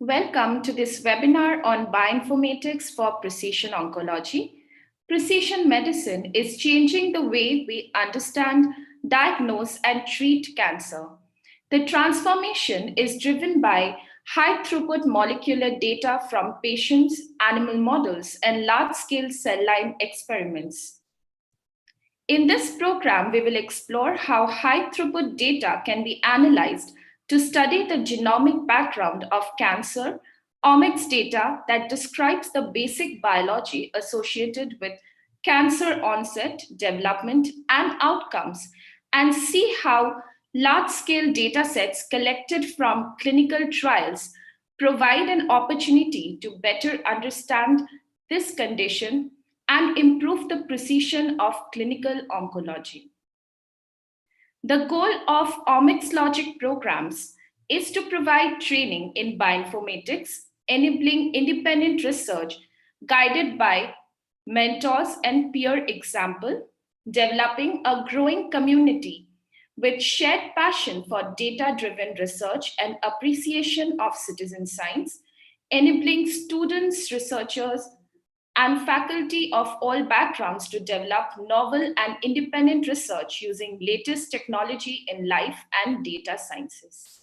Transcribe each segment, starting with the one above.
Welcome to this webinar on bioinformatics for precision oncology. Precision medicine is changing the way we understand, diagnose, and treat cancer. The transformation is driven by high throughput molecular data from patients, animal models, and large scale cell line experiments. In this program, we will explore how high throughput data can be analyzed to study the genomic background of cancer, omics data that describes the basic biology associated with cancer onset, development, and outcomes, and see how large-scale datasets collected from clinical trials provide an opportunity to better understand this condition and improve the precision of clinical oncology. The goal of OmicsLogic programs is to provide training in bioinformatics, enabling independent research guided by mentors and peer example, developing a growing community with shared passion for data-driven research and appreciation of citizen science, enabling students, researchers, and faculty of all backgrounds to develop novel and independent research using latest technology in life and data sciences.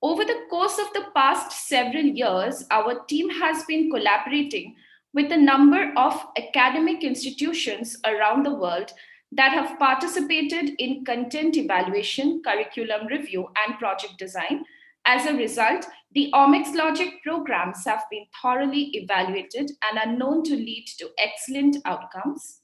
Over the course of the past several years, our team has been collaborating with a number of academic institutions around the world that have participated in content evaluation, curriculum review, and project design. As a result, the OmicsLogic programs have been thoroughly evaluated and are known to lead to excellent outcomes.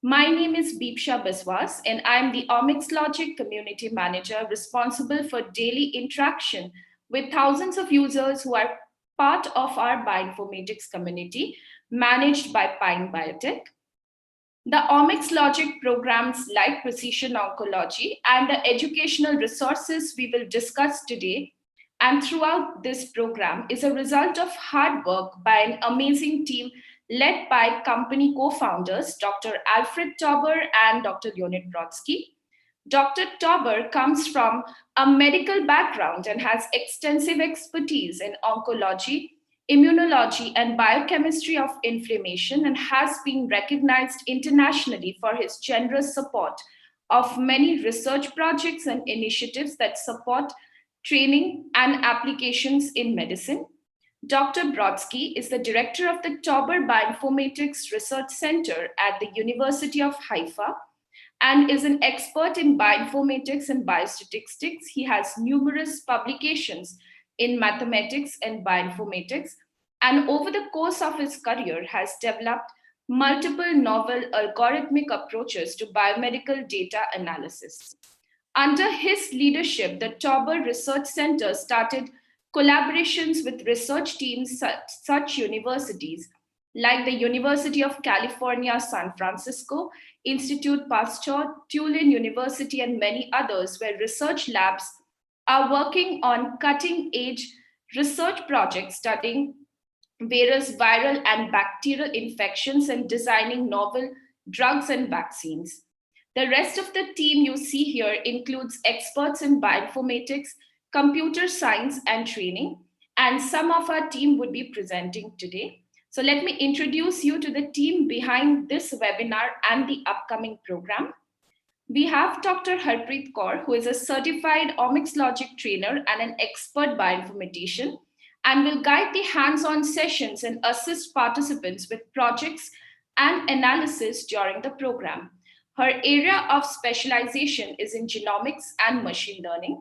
My name is Beepsha Biswas, and I'm the OmicsLogic Community Manager responsible for daily interaction with thousands of users who are part of our bioinformatics community managed by Pine Biotech. The OmicsLogic programs like precision oncology and the educational resources we will discuss today and throughout this program is a result of hard work by an amazing team led by company co-founders Dr. Alfred Tauber and Dr. Leonid Brodsky. Dr. Tauber comes from a medical background and has extensive expertise in oncology, immunology, and biochemistry of inflammation, and has been recognized internationally for his generous support of many research projects and initiatives that support training and applications in medicine. Dr. Brodsky is the director of the Tauber Bioinformatics Research Center at the University of Haifa and is an expert in bioinformatics and biostatistics. He has numerous publications in mathematics and bioinformatics, and over the course of his career has developed multiple novel algorithmic approaches to biomedical data analysis. Under his leadership, the Tauber Research Center started collaborations with research teams such universities like the University of California, San Francisco, Institute Pasteur, Tulane University, and many others, where research labs are working on cutting-edge research projects studying various viral and bacterial infections and designing novel drugs and vaccines. The rest of the team you see here includes experts in bioinformatics, computer science, and training, and some of our team would be presenting today. So let me introduce you to the team behind this webinar and the upcoming program. We have Dr. Harpreet Kaur, who is a certified OmicsLogic trainer and an expert bioinformatician, and will guide the hands-on sessions and assist participants with projects and analysis during the program. Her area of specialization is in genomics and machine learning.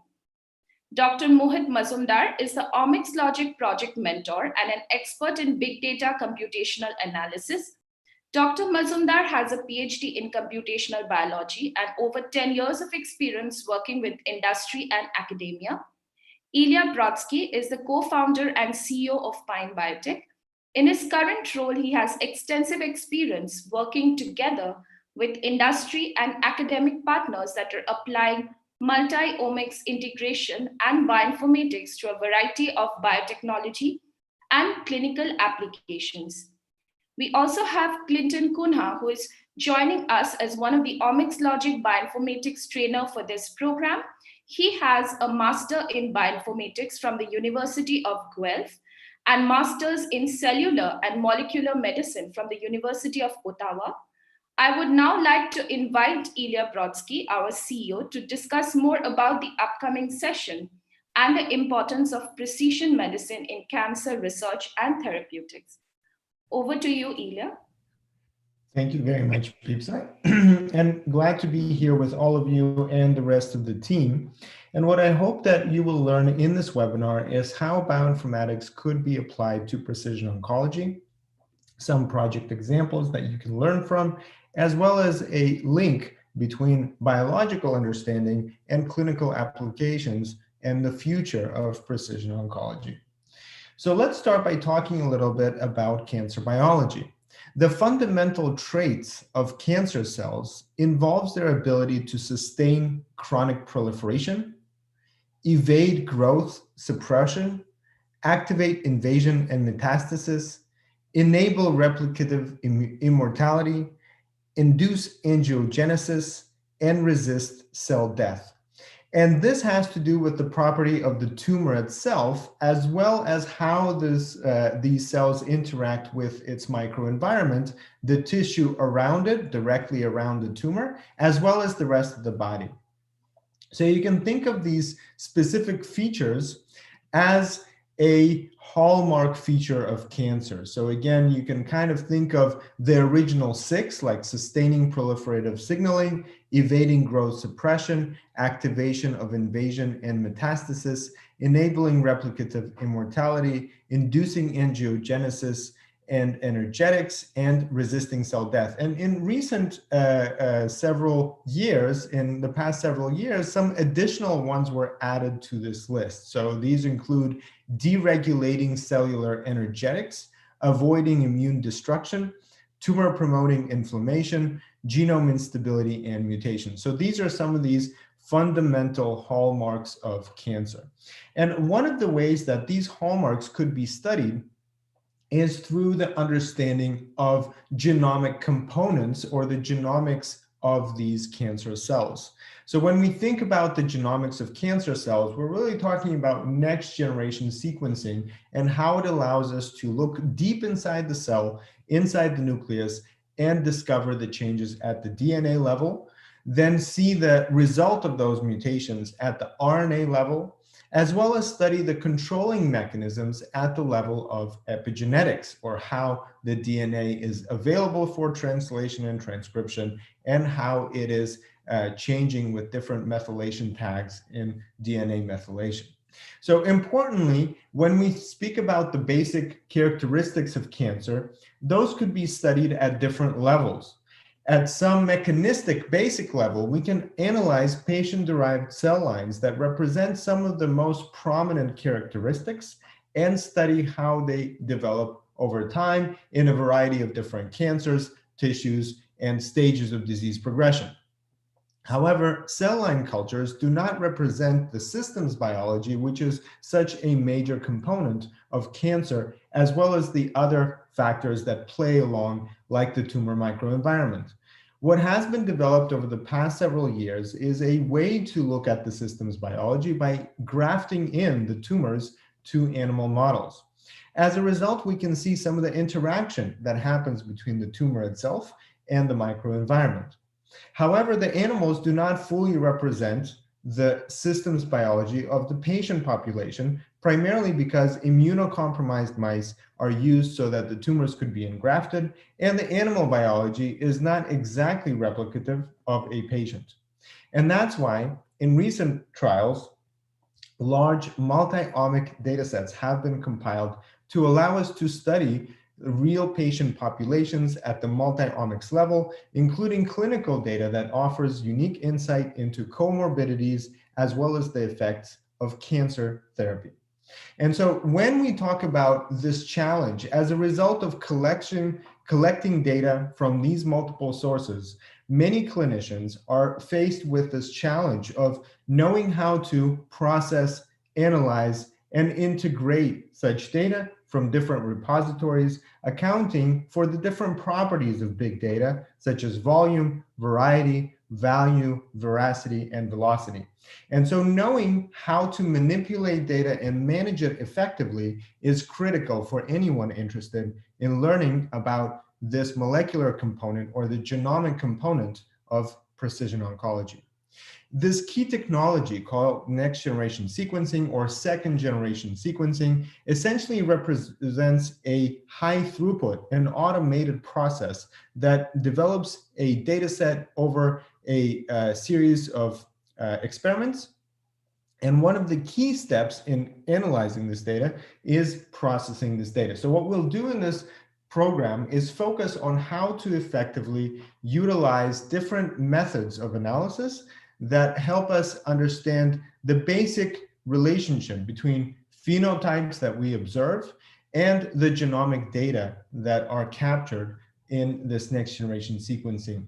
Dr. Mohit Mazumdar is the OmicsLogic project mentor and an expert in big data computational analysis. Dr. Mazumdar has a PhD in computational biology and over 10 years of experience working with industry and academia. Ilya Brodsky is the co-founder and CEO of Pine Biotech. In his current role, he has extensive experience working together with industry and academic partners that are applying multi-omics integration and bioinformatics to a variety of biotechnology and clinical applications. We also have Clinton Kuna, who is joining us as one of the OmicsLogic Bioinformatics trainer for this program. He has a master in bioinformatics from the University of Guelph and masters in cellular and molecular medicine from the University of Ottawa. I would now like to invite Ilya Brodsky, our CEO, to discuss more about the upcoming session and the importance of precision medicine in cancer research and therapeutics. Over to you, Ilya. Thank you very much, Pipsa. And glad to be here with all of you and the rest of the team. And what I hope that you will learn in this webinar is how bioinformatics could be applied to precision oncology, some project examples that you can learn from, as well as a link between biological understanding and clinical applications and the future of precision oncology. So let's start by talking a little bit about cancer biology. The fundamental traits of cancer cells involves their ability to sustain chronic proliferation, evade growth suppression, activate invasion and metastasis, enable replicative immortality, induce angiogenesis, and resist cell death. And this has to do with the property of the tumor itself, as well as how these cells interact with its microenvironment, the tissue around it, directly around the tumor, as well as the rest of the body. So you can think of these specific features as a hallmark feature of cancer. So again, you can kind of think of the original 6, like sustaining proliferative signaling, evading growth suppression, activation of invasion and metastasis, enabling replicative immortality, inducing angiogenesis and energetics, and resisting cell death. And in recent several years, in the past several years, some additional ones were added to this list. So these include deregulating cellular energetics, avoiding immune destruction, tumor promoting inflammation, genome instability, and mutation. So these are some of these fundamental hallmarks of cancer. And one of the ways that these hallmarks could be studied is through the understanding of genomic components or the genomics of these cancer cells. So when we think about the genomics of cancer cells, we're really talking about next generation sequencing and how it allows us to look deep inside the cell, inside the nucleus, and discover the changes at the DNA level, then see the result of those mutations at the RNA level, as well as study the controlling mechanisms at the level of epigenetics, or how the DNA is available for translation and transcription, and how it is changing with different methylation tags in DNA methylation. So importantly, when we speak about the basic characteristics of cancer, those could be studied at different levels. At some mechanistic basic level, we can analyze patient-derived cell lines that represent some of the most prominent characteristics and study how they develop over time in a variety of different cancers, tissues, and stages of disease progression. However, cell line cultures do not represent the systems biology, which is such a major component of cancer, as well as the other factors that play along, like the tumor microenvironment. What has been developed over the past several years is a way to look at the systems biology by grafting in the tumors to animal models. As a result, we can see some of the interaction that happens between the tumor itself and the microenvironment. However, the animals do not fully represent the systems biology of the patient population, primarily because immunocompromised mice are used so that the tumors could be engrafted, and the animal biology is not exactly replicative of a patient. And that's why in recent trials, large multi-omic datasets have been compiled to allow us to study real patient populations at the multi-omics level, including clinical data that offers unique insight into comorbidities as well as the effects of cancer therapy. And so when we talk about this challenge, as a result of collecting data from these multiple sources, many clinicians are faced with this challenge of knowing how to process, analyze, and integrate such data from different repositories, accounting for the different properties of big data, such as volume, variety, value, veracity, and velocity. And so knowing how to manipulate data and manage it effectively is critical for anyone interested in learning about this molecular component or the genomic component of precision oncology. This key technology called next generation sequencing or second generation sequencing essentially represents a high throughput and automated process that develops a data set over a series of experiments. And one of the key steps in analyzing this data is processing this data. So what we'll do in this program is focus on how to effectively utilize different methods of analysis that help us understand the basic relationship between phenotypes that we observe and the genomic data that are captured in this next generation sequencing.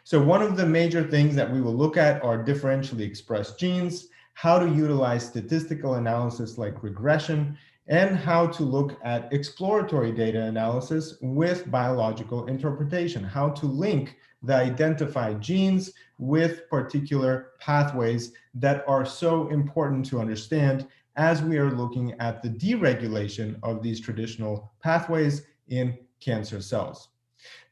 So one of the major things that we will look at are differentially expressed genes, how to utilize statistical analysis like regression, and how to look at exploratory data analysis with biological interpretation, how to link the identified genes with particular pathways that are so important to understand as we are looking at the deregulation of these traditional pathways in cancer cells.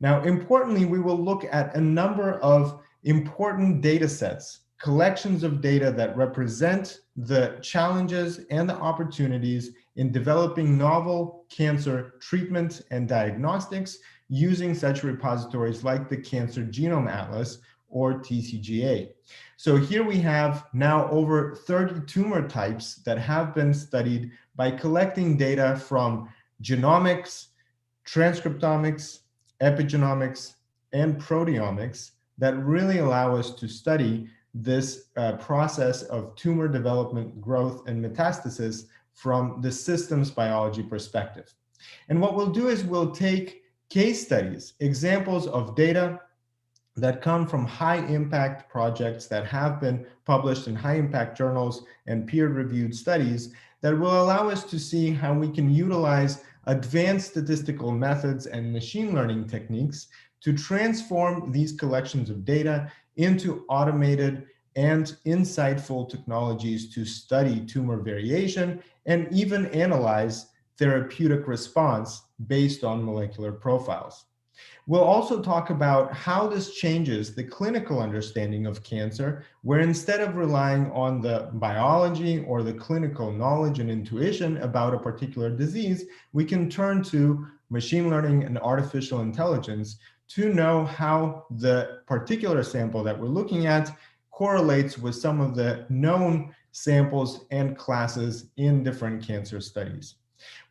Now, importantly, we will look at a number of important data sets, collections of data that represent the challenges and the opportunities in developing novel cancer treatment and diagnostics using such repositories like the Cancer Genome Atlas or TCGA. So here we have now over 30 tumor types that have been studied by collecting data from genomics, transcriptomics, epigenomics, and proteomics that really allow us to study this process of tumor development, growth, and metastasis from the systems biology perspective. And what we'll do is we'll take case studies, examples of data that come from high impact projects that have been published in high impact journals and peer-reviewed studies that will allow us to see how we can utilize advanced statistical methods and machine learning techniques to transform these collections of data into automated and insightful technologies to study tumor variation and even analyze therapeutic response based on molecular profiles. We'll also talk about how this changes the clinical understanding of cancer, where instead of relying on the biology or the clinical knowledge and intuition about a particular disease, we can turn to machine learning and artificial intelligence to know how the particular sample that we're looking at correlates with some of the known samples and classes in different cancer studies.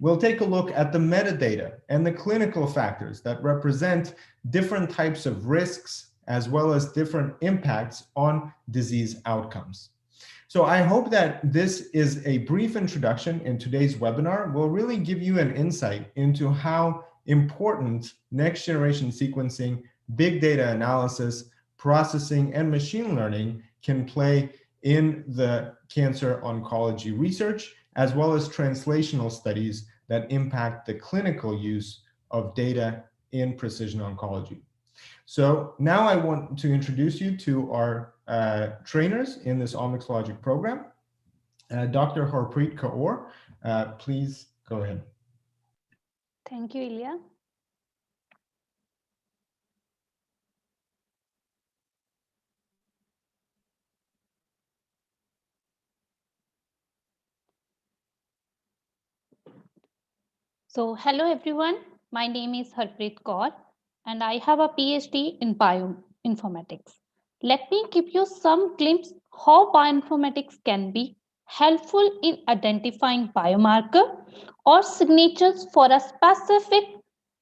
We'll take a look at the metadata and the clinical factors that represent different types of risks as well as different impacts on disease outcomes. So I hope that this is a brief introduction in today's webinar. Will really give you an insight into how important next generation sequencing, big data analysis, processing, and machine learning can play in the cancer oncology research, as well as translational studies that impact the clinical use of data in precision oncology. So now I want to introduce you to our trainers in this OmicsLogic program. Dr. Harpreet Kaur, please go ahead. Thank you, Ilya. So, hello everyone. My name is Harpreet Kaur and I have a PhD in bioinformatics. Let me give you some glimpse how bioinformatics can be helpful in identifying biomarker or signatures for a specific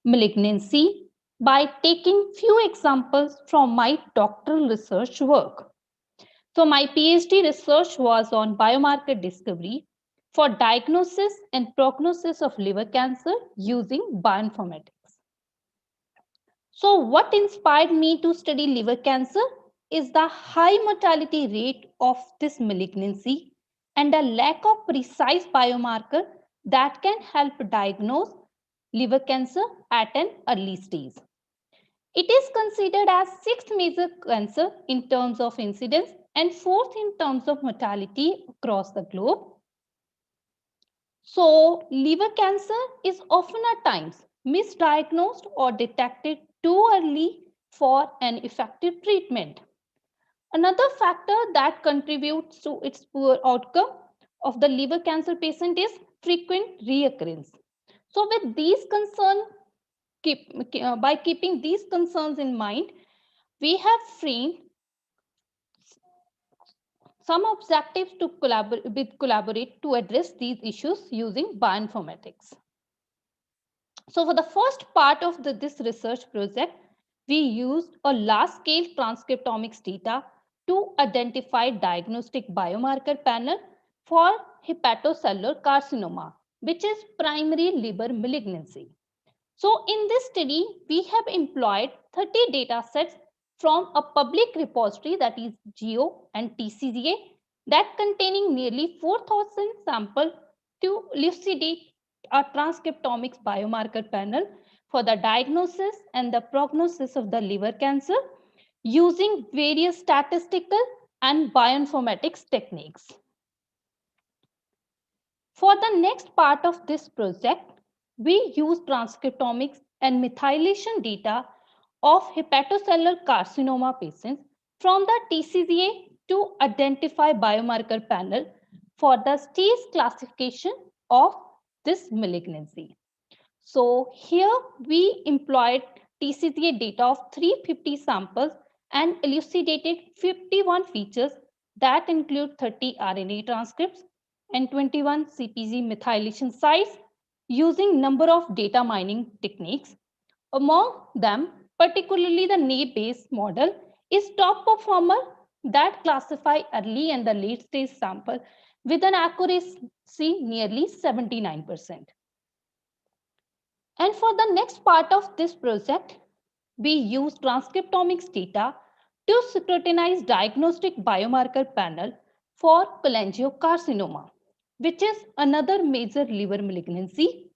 malignancy by taking few examples from my doctoral research work. So my PhD research was on biomarker discovery for diagnosis and prognosis of liver cancer using bioinformatics. So what inspired me to study liver cancer is the high mortality rate of this malignancy and a lack of precise biomarker that can help diagnose liver cancer at an early stage. It is considered as sixth major cancer in terms of incidence and fourth in terms of mortality across the globe. So, liver cancer is often at times misdiagnosed or detected too early for an effective treatment. Another factor that contributes to its poor outcome of the liver cancer patient is frequent reoccurrence. So, with these concerns, by keeping these concerns in mind, we have framed some objectives to collaborate to address these issues using bioinformatics. So for the first part of this research project, we used a large-scale transcriptomics data to identify diagnostic biomarker panel for hepatocellular carcinoma, which is primary liver malignancy. So in this study, we have employed 30 data sets from a public repository, that is GEO and TCGA, that containing nearly 4,000 samples to elucidate a transcriptomics biomarker panel for the diagnosis and the prognosis of the liver cancer using various statistical and bioinformatics techniques. For the next part of this project, we use transcriptomics and methylation data of hepatocellular carcinoma patients from the TCGA to identify biomarker panel for the stage classification of this malignancy. So here we employed TCGA data of 350 samples and elucidated 51 features that include 30 RNA transcripts and 21 CpG methylation sites using number of data mining techniques. Among them, particularly the naive-based model is top performer that classify early and the late stage sample with an accuracy nearly 79%. And for the next part of this project, we use transcriptomics data to scrutinize diagnostic biomarker panel for cholangiocarcinoma, which is another major liver malignancy.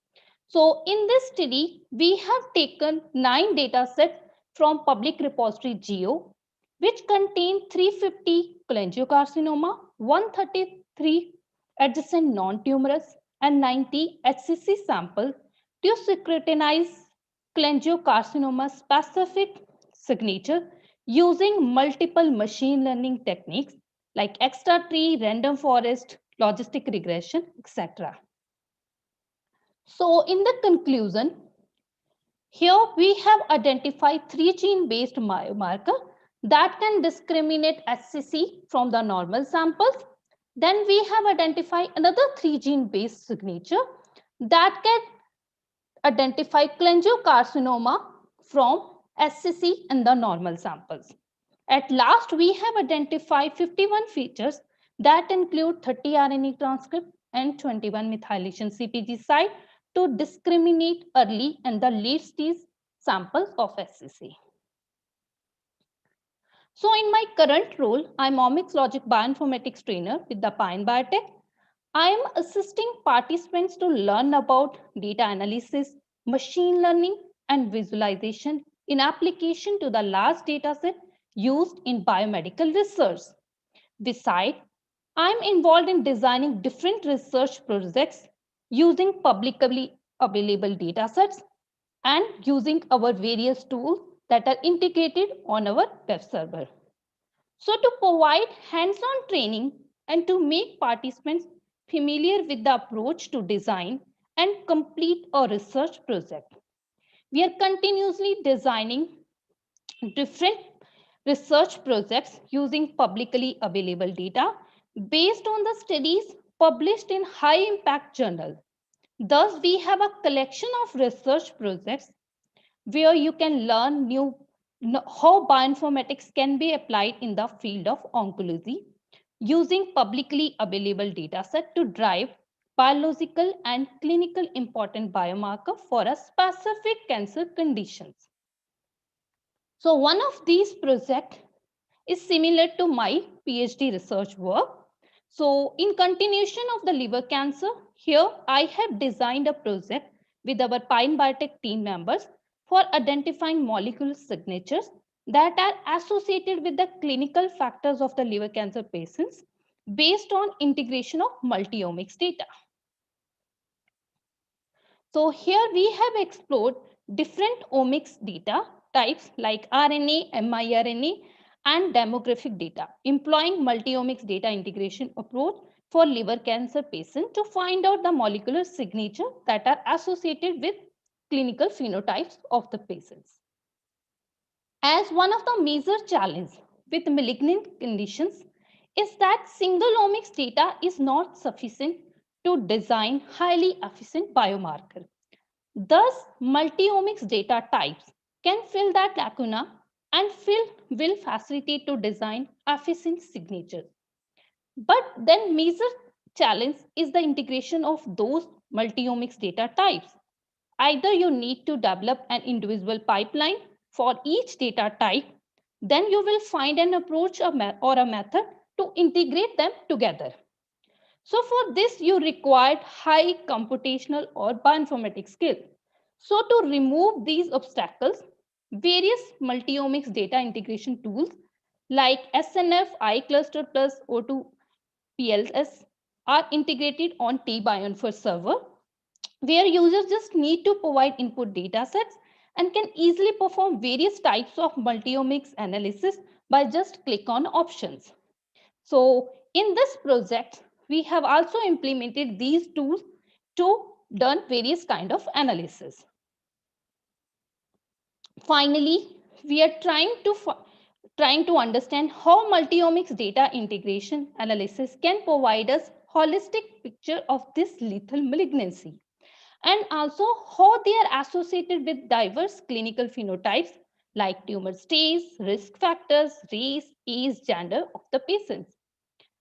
So in this study, we have taken 9 data sets from public repository GEO, which contain 350 cholangiocarcinoma, 133 adjacent non-tumorous, and 90 HCC samples to scrutinize cholangiocarcinoma specific signature using multiple machine learning techniques like extra tree, random forest, logistic regression, etc. So in the conclusion, here we have identified 3 gene-based biomarker that can discriminate HCC from the normal samples. Then we have identified another 3 gene-based signature that can identify cholangiocarcinoma from HCC in the normal samples. At last, we have identified 51 features that include 30 RNA transcript and 21 methylation CpG site to discriminate early and the late stage samples of HCC. So in my current role, I'm OmicsLogic bioinformatics trainer with the Pine Biotech. I am assisting participants to learn about data analysis, machine learning, and visualization in application to the large dataset used in biomedical research. Besides, I'm involved in designing different research projects using publicly available datasets and using our various tools that are integrated on our web server. So to provide hands-on training and to make participants familiar with the approach to design and complete a research project, we are continuously designing different research projects using publicly available data based on the studies published in high impact journals. Thus, we have a collection of research projects where you can learn how bioinformatics can be applied in the field of oncology using publicly available dataset to drive biological and clinical important biomarker for a specific cancer conditions. So one of these projects is similar to my PhD research work. So in continuation of the liver cancer, here I have designed a project with our Pine Biotech team members for identifying molecular signatures that are associated with the clinical factors of the liver cancer patients based on integration of multi-omics data. So here we have explored different omics data types like RNA, miRNA, and demographic data, employing multi-omics data integration approach for liver cancer patients to find out the molecular signature that are associated with clinical phenotypes of the patients. As one of the major challenges with malignant conditions is that single omics data is not sufficient to design highly efficient biomarker. Thus, multi-omics data types can fill that lacuna and will facilitate to design efficient signatures. But then major challenge is the integration of those multi-omics data types. Either you need to develop an individual pipeline for each data type, then you will find an approach or a method to integrate them together. So for this, you require high computational or bioinformatics skill. So to remove these obstacles, various multi-omics data integration tools like SNF, iCluster plus O2 PLS are integrated on T-Bioinfo server, where users just need to provide input data sets and can easily perform various types of multi-omics analysis by just click on options. So in this project, we have also implemented these tools to done various kind of analysis. Finally, we are trying to understand how multi-omics data integration analysis can provide us holistic picture of this lethal malignancy, and also how they are associated with diverse clinical phenotypes like tumor stage, risk factors, race, age, gender of the patients.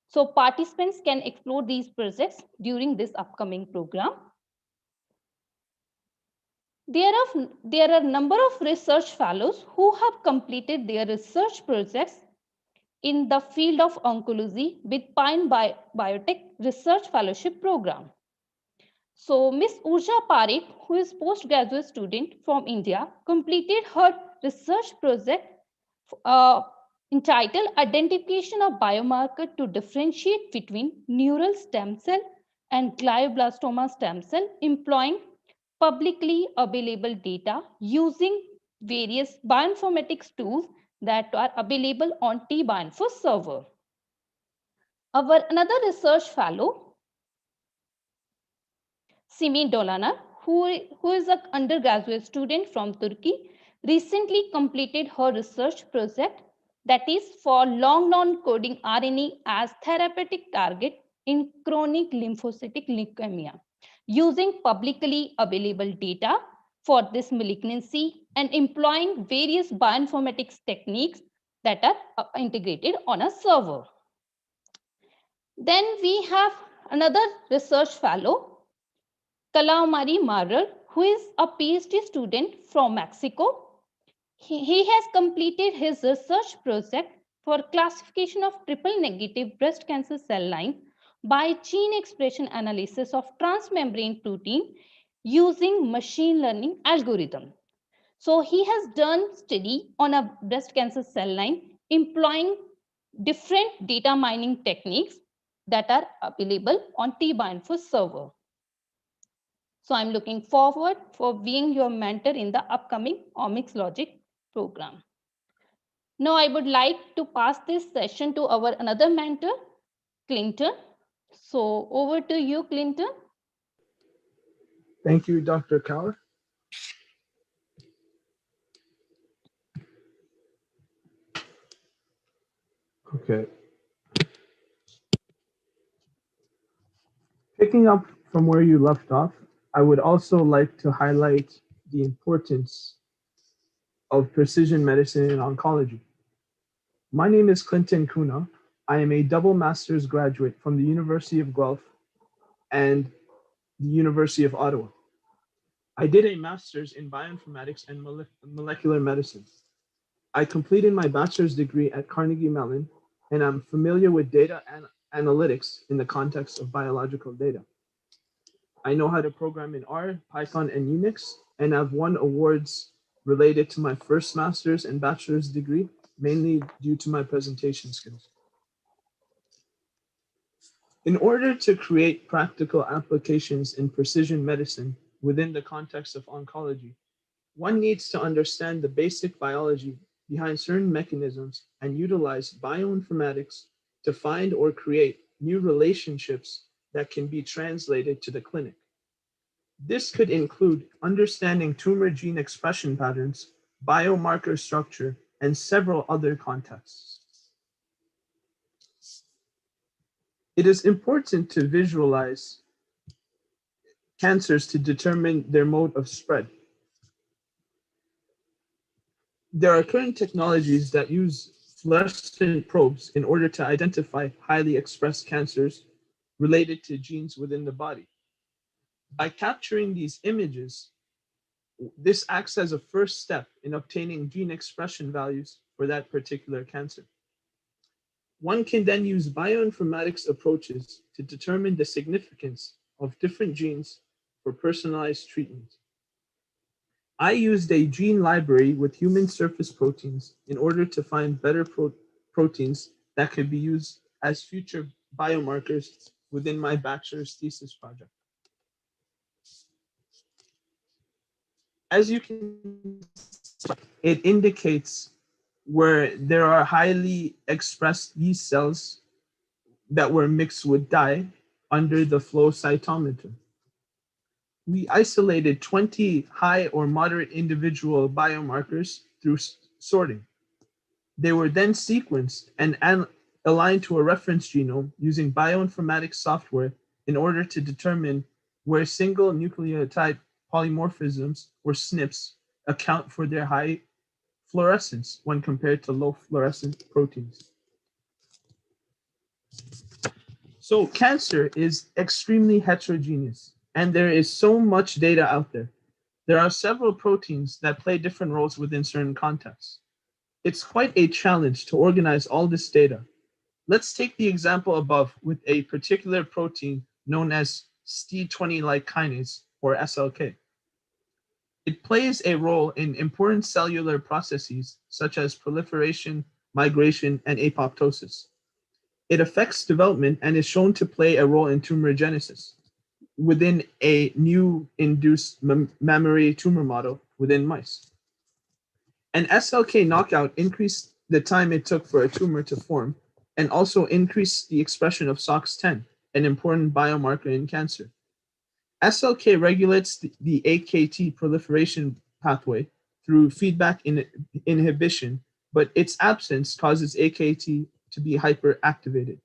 So participants can explore these projects during this upcoming program. There are a number of research fellows who have completed their research projects in the field of oncology with Pine Biotech Research Fellowship Program. So Ms. Urja Parikh, who is postgraduate student from India, completed her research project uh, entitled Identification of Biomarker to Differentiate between Neural Stem Cell and Glioblastoma Stem Cell, employing publicly available data using various bioinformatics tools that are available on T-Bioinfo server. Our another research fellow, Simi Dolana, who is an undergraduate student from Turkey, recently completed her research project that is for long non-coding RNA as therapeutic target in chronic lymphocytic leukemia, using publicly available data for this malignancy and employing various bioinformatics techniques that are integrated on a server. Then we have another research fellow, Kalmari Maru, who is a PhD student from Mexico. He has completed his research project for classification of triple negative breast cancer cell line by gene expression analysis of transmembrane protein using machine learning algorithm. So he has done study on a breast cancer cell line employing different data mining techniques that are available on T-Bioinfo server. So I'm looking forward for being your mentor in the upcoming OmicsLogic program. Now I would like to pass this session to our another mentor, Clinton. So over to you, Clinton. Thank you, Dr. Kaur. Okay. Picking up from where you left off, I would also like to highlight the importance of precision medicine in oncology. My name is Clinton Kuna. I am a double master's graduate from the University of Guelph and the University of Ottawa. I did a master's in bioinformatics and molecular medicine. I completed my bachelor's degree at Carnegie Mellon, and I'm familiar with data analytics in the context of biological data. I know how to program in R, Python, and Unix, and I've won awards related to my first master's and bachelor's degree, mainly due to my presentation skills. In order to create practical applications in precision medicine within the context of oncology, one needs to understand the basic biology behind certain mechanisms and utilize bioinformatics to find or create new relationships that can be translated to the clinic. This could include understanding tumor gene expression patterns, biomarker structure, and several other contexts. It is important to visualize cancers to determine their mode of spread. There are current technologies that use fluorescent probes in order to identify highly expressed cancers related to genes within the body. By capturing these images, this acts as a first step in obtaining gene expression values for that particular cancer. One can then use bioinformatics approaches to determine the significance of different genes for personalized treatment. I used a gene library with human surface proteins in order to find better proteins that could be used as future biomarkers within my bachelor's thesis project. As you can see, it indicates where there are highly expressed yeast cells that were mixed with dye under the flow cytometer. We isolated 20 high or moderate individual biomarkers through sorting. They were then sequenced and aligned to a reference genome using bioinformatics software in order to determine where single nucleotide polymorphisms, or SNPs, account for their high fluorescence when compared to low fluorescent proteins. So cancer is extremely heterogeneous, and there is so much data out there. There are several proteins that play different roles within certain contexts. It's quite a challenge to organize all this data. Let's take the example above with a particular protein known as ST20-like kinase, or SLK. It plays a role in important cellular processes such as proliferation, migration, and apoptosis. It affects development and is shown to play a role in tumorigenesis within a new induced mammary tumor model within mice. An SLK knockout increased the time it took for a tumor to form and also increased the expression of SOX10, an important biomarker in cancer. SLK regulates the AKT proliferation pathway through feedback inhibition, but its absence causes AKT to be hyperactivated.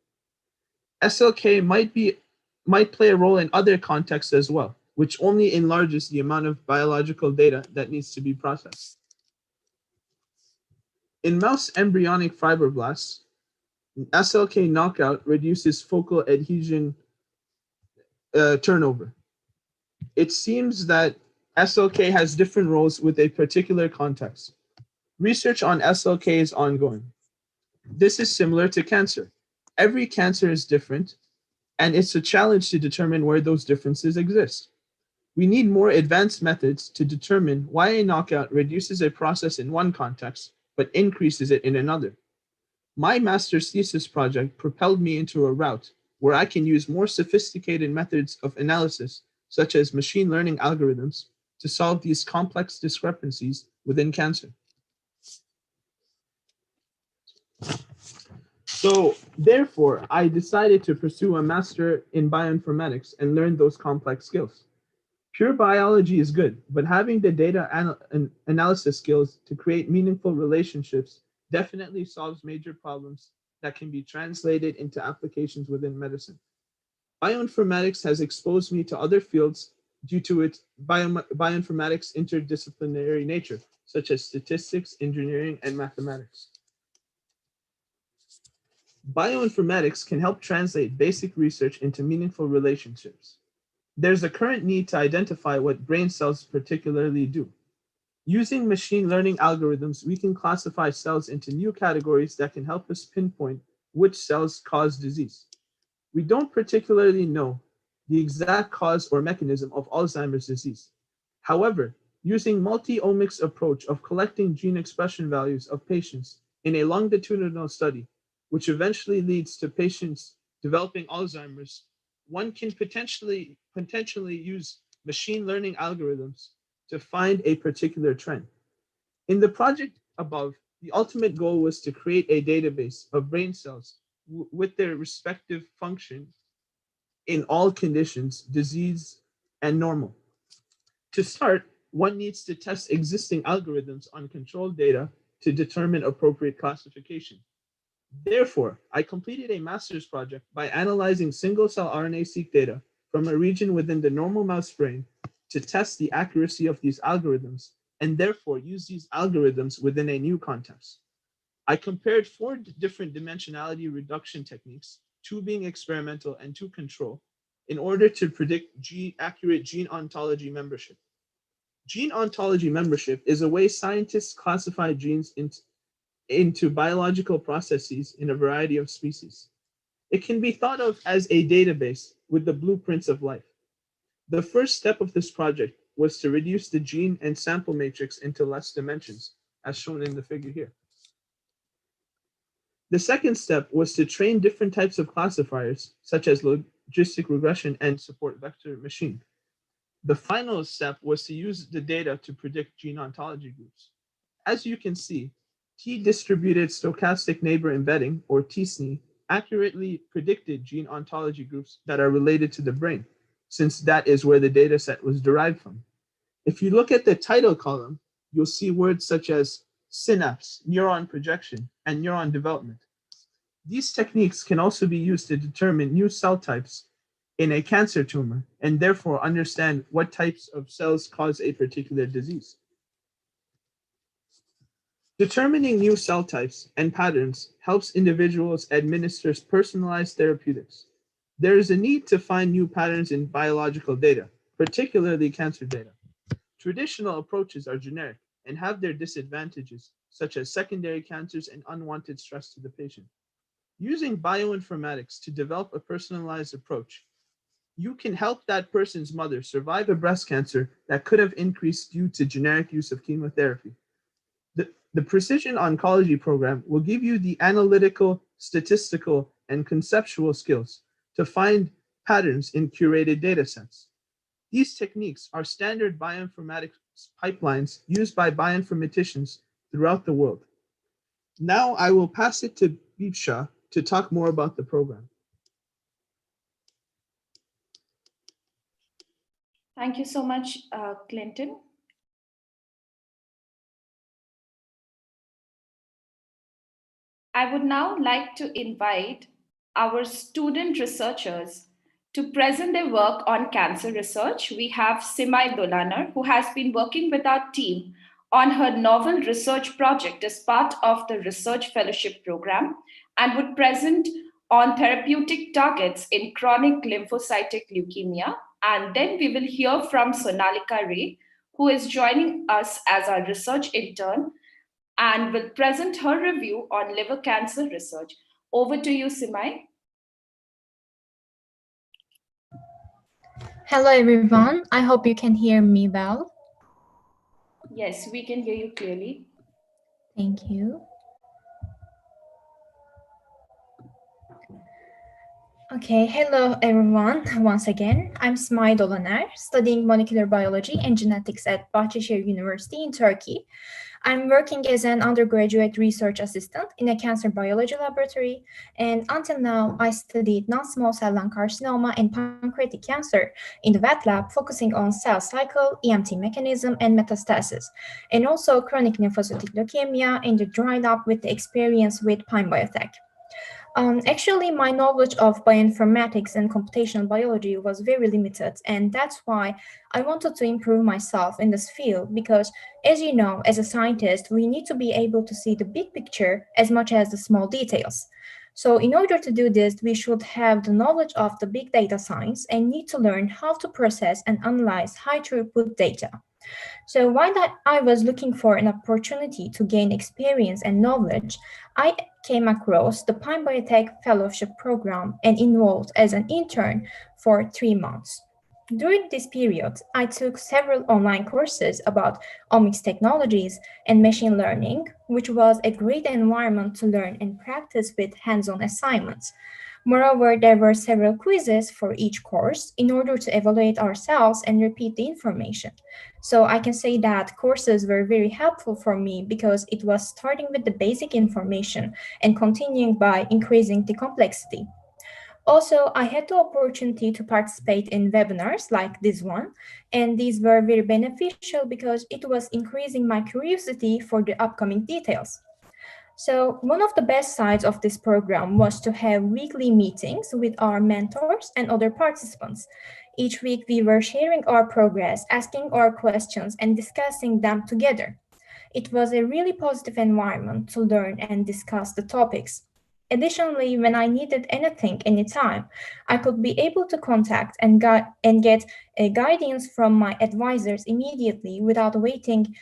SLK might play a role in other contexts as well, which only enlarges the amount of biological data that needs to be processed. In mouse embryonic fibroblasts, SLK knockout reduces focal adhesion turnover. It seems that SLK has different roles with a particular context. Research on SLK is ongoing. This is similar to cancer. Every cancer is different, and it's a challenge to determine where those differences exist. We need more advanced methods to determine why a knockout reduces a process in one context, but increases it in another. My master's thesis project propelled me into a route where I can use more sophisticated methods of analysis, such as machine learning algorithms, to solve these complex discrepancies within cancer. So therefore, I decided to pursue a master in bioinformatics and learn those complex skills. Pure biology is good, but having the data analysis skills to create meaningful relationships definitely solves major problems that can be translated into applications within medicine. Bioinformatics has exposed me to other fields due to its bioinformatics interdisciplinary nature, such as statistics, engineering, and mathematics. Bioinformatics can help translate basic research into meaningful relationships. There's a current need to identify what brain cells particularly do. Using machine learning algorithms, we can classify cells into new categories that can help us pinpoint which cells cause disease. We don't particularly know the exact cause or mechanism of Alzheimer's disease. However, using multi-omics approach of collecting gene expression values of patients in a longitudinal study, which eventually leads to patients developing Alzheimer's, one can potentially use machine learning algorithms to find a particular trend. In the project above, the ultimate goal was to create a database of brain cells with their respective function in all conditions, disease and normal. To start, one needs to test existing algorithms on controlled data to determine appropriate classification. Therefore, I completed a master's project by analyzing single-cell RNA-seq data from a region within the normal mouse brain to test the accuracy of these algorithms and therefore use these algorithms within a new context. I compared 4 different dimensionality reduction techniques, 2 being experimental and 2 control, in order to predict accurate gene ontology membership. Gene ontology membership is a way scientists classify genes into biological processes in a variety of species. It can be thought of as a database with the blueprints of life. The first step of this project was to reduce the gene and sample matrix into less dimensions, as shown in the figure here. The second step was to train different types of classifiers, such as logistic regression and support vector machine. The final step was to use the data to predict gene ontology groups. As you can see, T-distributed stochastic neighbor embedding, or TSNE, accurately predicted gene ontology groups that are related to the brain, since that is where the data set was derived from. If you look at the title column, you'll see words such as synapse, neuron projection, and neuron development. These techniques can also be used to determine new cell types in a cancer tumor and therefore understand what types of cells cause a particular disease. Determining new cell types and patterns helps individuals administer personalized therapeutics. There is a need to find new patterns in biological data, particularly cancer data. Traditional approaches are generic and have their disadvantages, such as secondary cancers and unwanted stress to the patient. Using bioinformatics to develop a personalized approach, you can help that person's mother survive a breast cancer that could have increased due to generic use of chemotherapy. The Precision Oncology program will give you the analytical, statistical, and conceptual skills to find patterns in curated data sets. These techniques are standard bioinformatics pipelines used by bioinformaticians throughout the world. Now I will pass it to Bipsha to talk more about the program. Thank you so much, Clinton. I would now like to invite our student researchers to present their work on cancer research. We have Simai Dolaner, who has been working with our team on her novel research project as part of the Research Fellowship Program and would present on therapeutic targets in chronic lymphocytic leukemia. And then we will hear from Sonalika Ray, who is joining us as our research intern and will present her review on liver cancer research. Over to you, Simai. Hello, everyone. I hope you can hear me well. Yes, we can hear you clearly. Thank you. Okay, hello everyone. Once again, I'm Simay Dolaner, studying molecular biology and genetics at Bahçeşehir University in Turkey. I'm working as an undergraduate research assistant in a cancer biology laboratory, and until now, I studied non-small cell lung carcinoma and pancreatic cancer in the wet lab, focusing on cell cycle, EMT mechanism, and metastasis, and also chronic lymphocytic leukemia in the dry lab with the experience with Pine Biotech. Actually, my knowledge of bioinformatics and computational biology was very limited, and that's why I wanted to improve myself in this field because, as you know, as a scientist, we need to be able to see the big picture as much as the small details. So in order to do this, we should have the knowledge of the big data science and need to learn how to process and analyze high throughput data. So while I was looking for an opportunity to gain experience and knowledge, I came across the Biotech Fellowship Program and enrolled as an intern for 3 months. During this period, I took several online courses about omics technologies and machine learning, which was a great environment to learn and practice with hands-on assignments. Moreover, there were several quizzes for each course in order to evaluate ourselves and repeat the information. So I can say that courses were very helpful for me because it was starting with the basic information and continuing by increasing the complexity. Also, I had the opportunity to participate in webinars like this one, and these were very beneficial because it was increasing my curiosity for the upcoming details. So one of the best sides of this program was to have weekly meetings with our mentors and other participants. Each week we were sharing our progress, asking our questions, and discussing them together. It was a really positive environment to learn and discuss the topics. Additionally, when I needed anything anytime, I could be able to contact and get guidance from my advisors immediately without waiting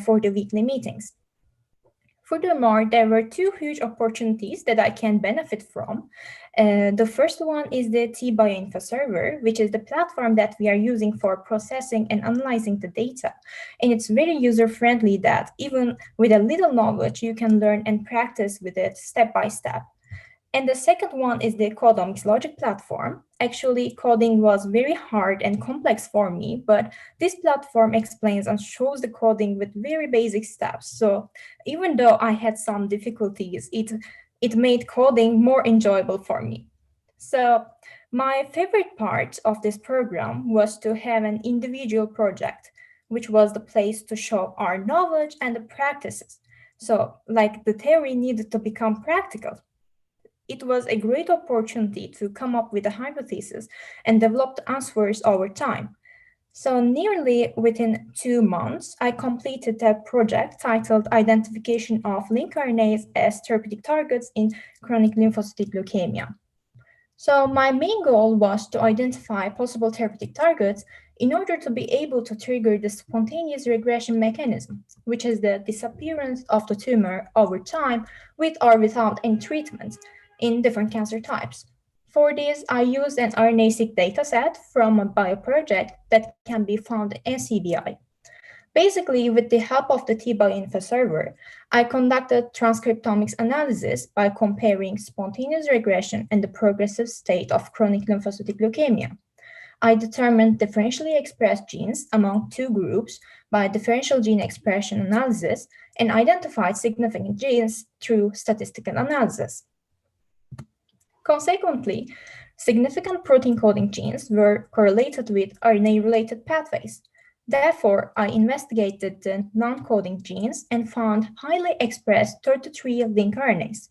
for the weekly meetings. Furthermore, there were two huge opportunities that I can benefit from. The first one is the Bioinfo server, which is the platform that we are using for processing and analyzing the data. And it's very user-friendly that even with a little knowledge, you can learn and practice with it step by step. And the second one is the OmicsLogic platform. Actually, coding was very hard and complex for me, but this platform explains and shows the coding with very basic steps. So even though I had some difficulties, it made coding more enjoyable for me. So my favorite part of this program was to have an individual project, which was the place to show our knowledge and the practices. So like the theory needed to become practical. It was a great opportunity to come up with a hypothesis and develop the answers over time. So nearly within 2 months, I completed a project titled Identification of Link RNAs as Therapeutic Targets in Chronic Lymphocytic Leukemia. So my main goal was to identify possible therapeutic targets in order to be able to trigger the spontaneous regression mechanism, which is the disappearance of the tumor over time with or without any treatment in different cancer types. For this, I used an RNA-seq dataset from a bioproject that can be found in NCBI. Basically, with the help of the Bioinfo server, I conducted transcriptomics analysis by comparing spontaneous regression and the progressive state of chronic lymphocytic leukemia. I determined differentially expressed genes among two groups by differential gene expression analysis and identified significant genes through statistical analysis. Consequently, significant protein coding genes were correlated with RNA-related pathways. Therefore, I investigated the non-coding genes and found highly expressed 33 link RNAs.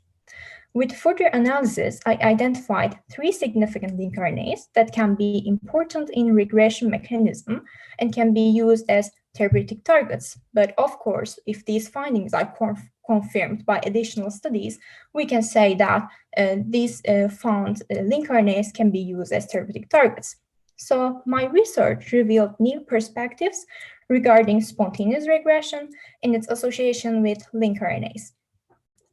With further analysis, I identified 3 significant link RNAs that can be important in regression mechanism and can be used as therapeutic targets. But of course, if these findings are confirmed by additional studies, we can say that these found link RNAs can be used as therapeutic targets. So my research revealed new perspectives regarding spontaneous regression and its association with link RNAs.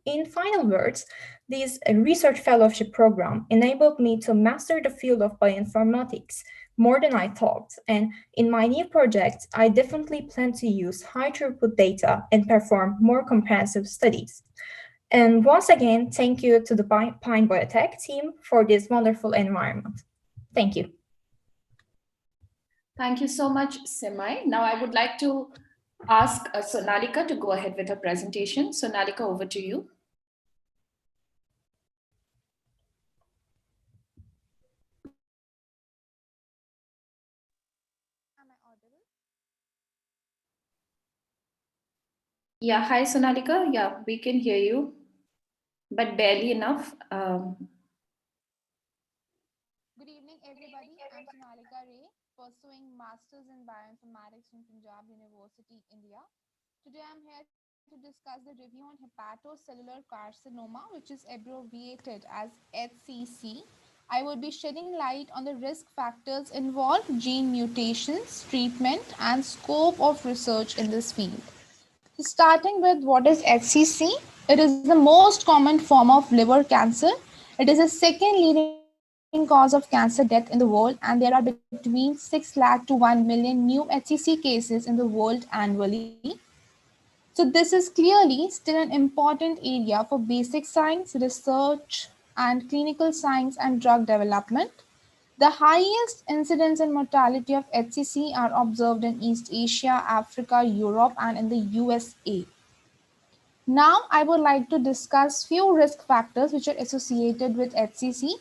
In final words, this research fellowship program enabled me to master the field of bioinformatics more than I thought. And in my new project, I definitely plan to use high throughput data and perform more comprehensive studies. And once again, thank you to the Pine Biotech team for this wonderful environment. Thank you. Thank you so much, Simai. Now I would like to ask Sonalika to go ahead with her presentation. Sonalika, over to you. Am I audible? Yeah, hi Sonalika. Yeah, we can hear you, but barely enough. Good evening, everybody. I'm Sonalika Ray, pursuing Masters in Bioinformatics from Punjab University, India. Today, I'm here to discuss the review on hepatocellular carcinoma, which is abbreviated as HCC. I will be shedding light on the risk factors involved, gene mutations, treatment, and scope of research in this field. Starting with what is HCC? It is the most common form of liver cancer. It is the second leading cause of cancer death in the world, and there are between 6 lakh to 1 million new HCC cases in the world annually. So this is clearly still an important area for basic science, research, and clinical science and drug development. The highest incidence and mortality of HCC are observed in East Asia, Africa, Europe, and in the USA. Now, I would like to discuss few risk factors which are associated with HCC.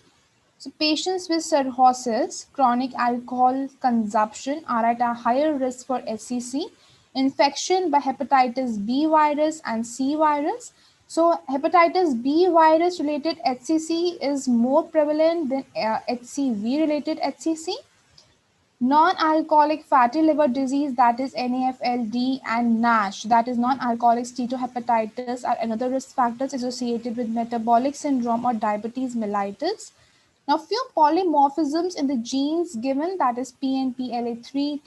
So, patients with cirrhosis, chronic alcohol consumption are at a higher risk for HCC. Infection by hepatitis B virus and C virus. So, hepatitis B virus related HCC is more prevalent than HCV related HCC. Non-alcoholic fatty liver disease, that is NAFLD, and NASH, that is non-alcoholic steatohepatitis, are another risk factors associated with metabolic syndrome or diabetes mellitus. Now, few polymorphisms in the genes given, that is PNPLA3,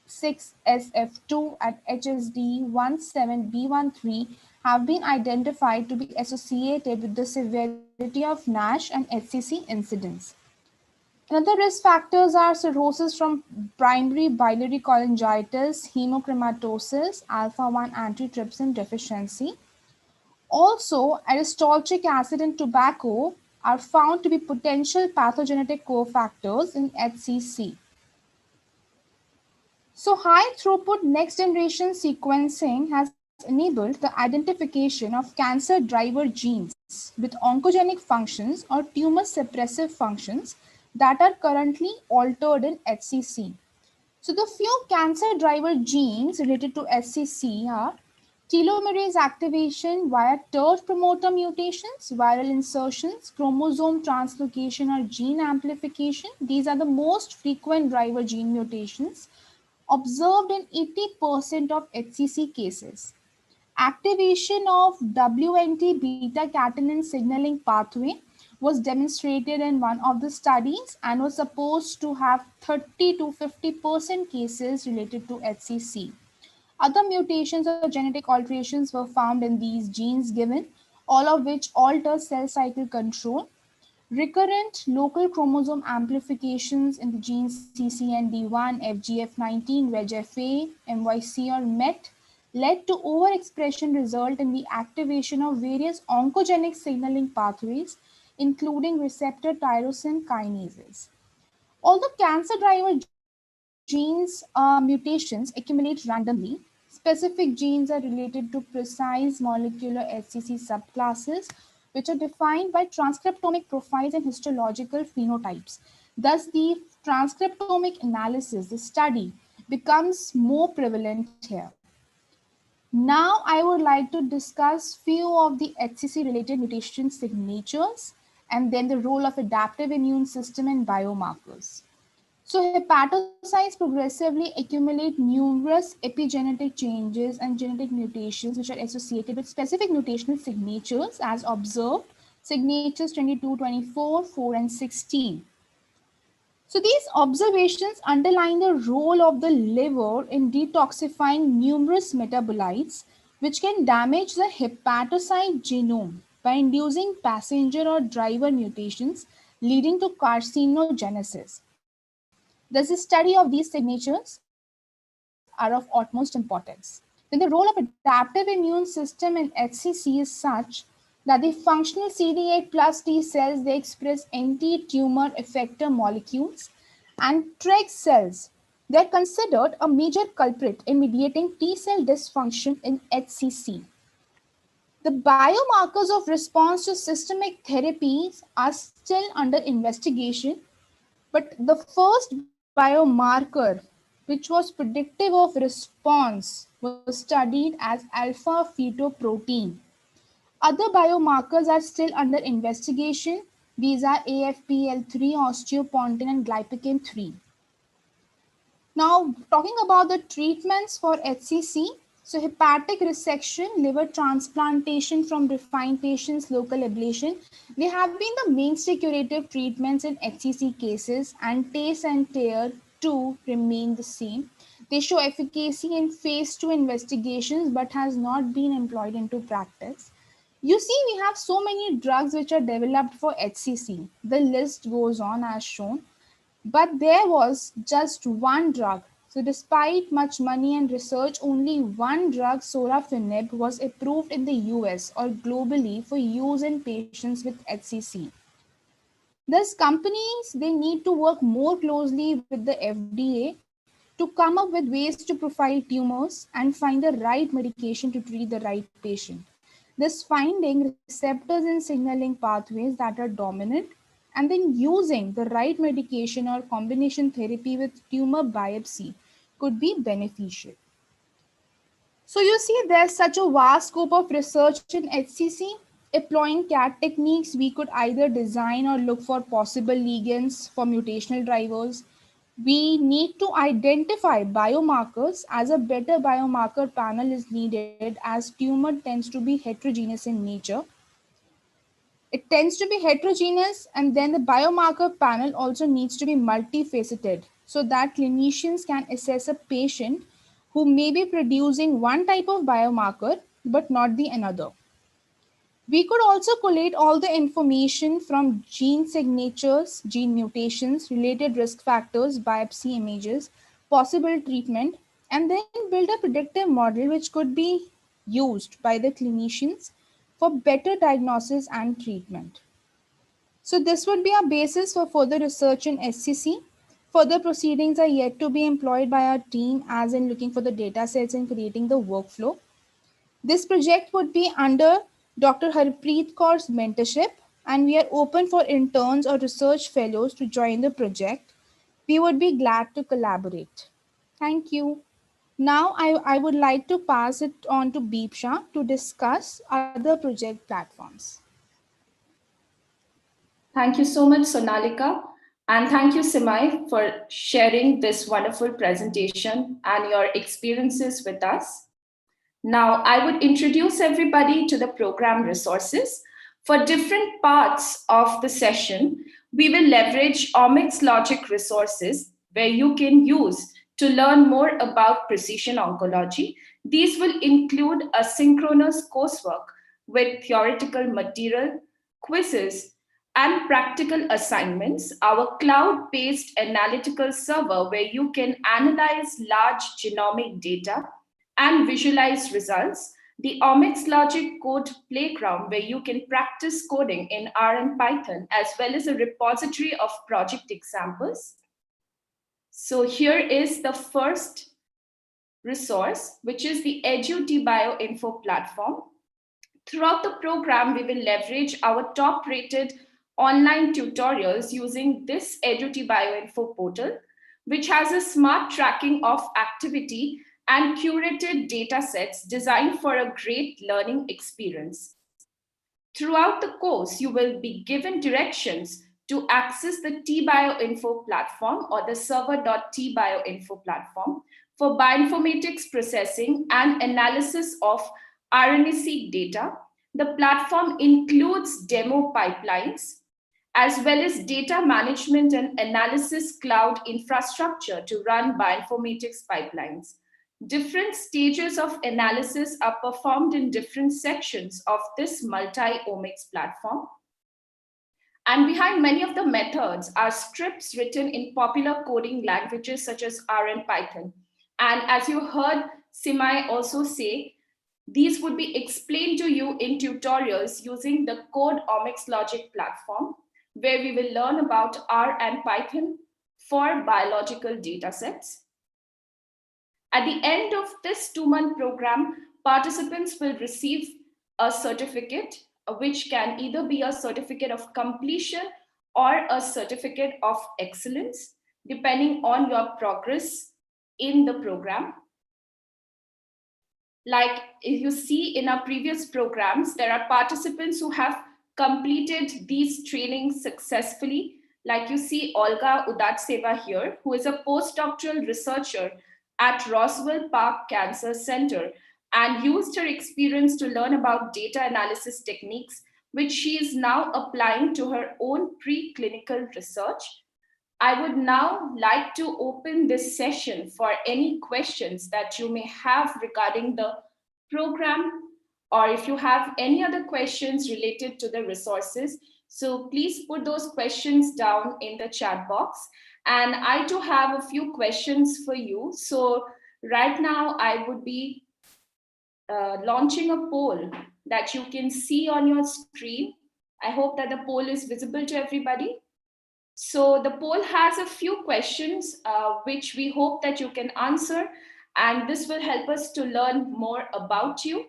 TM6SF2, and HSD17B13, have been identified to be associated with the severity of NASH and HCC incidence. Another risk factors are cirrhosis from primary biliary cholangitis, hemochromatosis, alpha-1 antitrypsin deficiency. Also, aristolchic acid and tobacco are found to be potential pathogenetic cofactors in HCC. So, high throughput next generation sequencing has enabled the identification of cancer driver genes with oncogenic functions or tumor suppressive functions that are currently altered in HCC. So, the few cancer driver genes related to HCC are telomerase activation via TERT promoter mutations, viral insertions, chromosome translocation or gene amplification. These are the most frequent driver gene mutations observed in 80% of HCC cases. Activation of WNT beta-catenin signaling pathway was demonstrated in one of the studies and was supposed to have 30 to 50% cases related to HCC. Other mutations or genetic alterations were found in these genes given, all of which alter cell cycle control. Recurrent local chromosome amplifications in the genes CCND1, FGF19, VEGF-A, MYC, or MET led to overexpression result in the activation of various oncogenic signaling pathways, including receptor tyrosine kinases. Although cancer driver genes mutations accumulate randomly, specific genes are related to precise molecular HCC subclasses, which are defined by transcriptomic profiles and histological phenotypes. Thus, the transcriptomic analysis, the study, becomes more prevalent here. Now, I would like to discuss few of the HCC-related mutation signatures and then the role of adaptive immune system and biomarkers. So hepatocytes progressively accumulate numerous epigenetic changes and genetic mutations which are associated with specific mutational signatures as observed, signatures 22, 24, 4, and 16. So these observations underline the role of the liver in detoxifying numerous metabolites which can damage the hepatocyte genome by inducing passenger or driver mutations leading to carcinogenesis. Thus, the study of these signatures are of utmost importance. Then the role of adaptive immune system in HCC is such that the functional CD8 plus T cells, they express anti-tumor effector molecules, and Treg cells. They are considered a major culprit in mediating T cell dysfunction in HCC. The biomarkers of response to systemic therapies are still under investigation, but the first biomarker, which was predictive of response, was studied as alpha fetoprotein. Other biomarkers are still under investigation. These are AFPL3, osteopontin, and glypican 3. Now, talking about the treatments for HCC, so hepatic resection, liver transplantation from refined patients, local ablation, they have been the mainstay curative treatments in HCC cases, and TACE and TARE 2 remain the same. They show efficacy in phase 2 investigations but has not been employed into practice. You see, we have so many drugs which are developed for HCC. The list goes on as shown. But there was just one drug. So despite much money and research, only one drug, sorafenib, was approved in the US or globally for use in patients with HCC. Thus, companies, they need to work more closely with the FDA to come up with ways to profile tumors and find the right medication to treat the right patient. This finding receptors and signaling pathways that are dominant and then using the right medication or combination therapy with tumor biopsy could be beneficial. So you see, there's such a vast scope of research in HCC. Employing CAT techniques, we could either design or look for possible ligands for mutational drivers. We need to identify biomarkers, as a better biomarker panel is needed as tumor tends to be heterogeneous in nature. It tends to be heterogeneous, and then the biomarker panel also needs to be multifaceted so that clinicians can assess a patient who may be producing one type of biomarker but not the another. We could also collate all the information from gene signatures, gene mutations, related risk factors, biopsy images, possible treatment, and then build a predictive model which could be used by the clinicians for better diagnosis and treatment. So this would be our basis for further research in SCC. Further proceedings are yet to be employed by our team, as in looking for the data sets and creating the workflow. This project would be under Dr. Harpreet Kaur's mentorship, and we are open for interns or research fellows to join the project. We would be glad to collaborate. Thank you. Now I would like to pass it on to Beepsha to discuss other project platforms. Thank you so much, Sonalika. And thank you, Simai, for sharing this wonderful presentation and your experiences with us. Now, I would introduce everybody to the program resources. For different parts of the session, we will leverage OmicsLogic resources where you can use to learn more about precision oncology. These will include asynchronous coursework with theoretical material, quizzes, and practical assignments, our cloud-based analytical server where you can analyze large genomic data and visualize results, the OmicsLogic code playground where you can practice coding in R and Python, as well as a repository of project examples. So here is the first resource, which is the Bioinfo platform. Throughout the program, we will leverage our top-rated online tutorials using this Bioinfo portal, which has a smart tracking of activity and curated data sets designed for a great learning experience. Throughout the course, you will be given directions to access the Bioinfo platform or the server.tbioinfo platform for bioinformatics processing and analysis of RNA-seq data. The platform includes demo pipelines, as well as data management and analysis cloud infrastructure to run bioinformatics pipelines. Different stages of analysis are performed in different sections of this multi-omics platform. And behind many of the methods are scripts written in popular coding languages such as R and Python. And as you heard Simai also say, these would be explained to you in tutorials using the Code OmicsLogic platform, where we will learn about R and Python for biological datasets. At the end of this 2-month program, participants will receive a certificate, which can either be a certificate of completion or a certificate of excellence, depending on your progress in the program. Like if you see in our previous programs, there are participants who have completed these trainings successfully. Like you see Olga Udatseva here, who is a postdoctoral researcher at Roswell Park Cancer Center and used her experience to learn about data analysis techniques, which she is now applying to her own preclinical research. I would now like to open this session for any questions that you may have regarding the program or if you have any other questions related to the resources. So please put those questions down in the chat box. And I too have a few questions for you. So right now I would be launching a poll that you can see on your screen. I hope that the poll is visible to everybody. So the poll has a few questions which we hope that you can answer, and this will help us to learn more about you.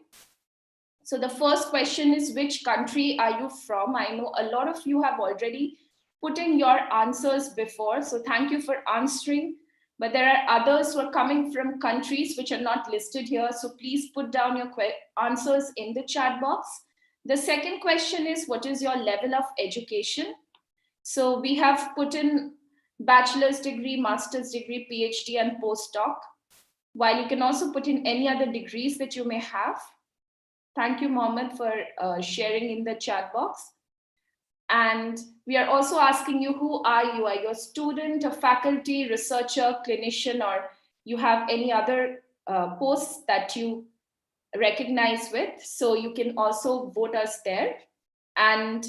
So the first question is, which country are you from? I know a lot of you have already put in your answers before, so thank you for answering. But there are others who are coming from countries which are not listed here, so please put down your answers in the chat box. The second question is, what is your level of education? So we have put in bachelor's degree, master's degree, PhD, and postdoc, while you can also put in any other degrees that you may have. Thank you, Mohammed, for sharing in the chat box. And we are also asking you, who are you? Are you a student, a faculty, researcher, clinician, or you have any other posts that you recognize with? So you can also vote us there. And